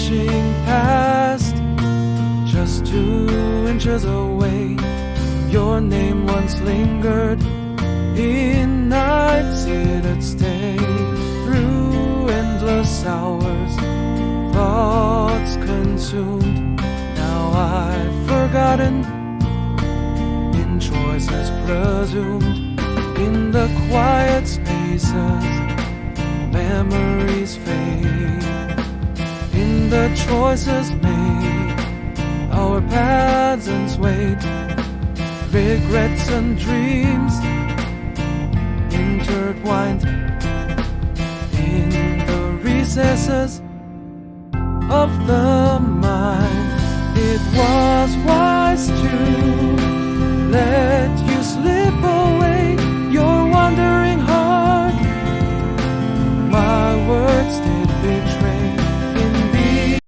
rushing past, just 2 inches away. Your name once lingered in nights it'd stay. Through endless hours, thoughts consumed. Now I've forgotten, in choices presumed. In the quiet spaces, memories fade. In the choices made, our paths swayed. Regrets and dreams intertwined. In the recesses of the mind, it was wise to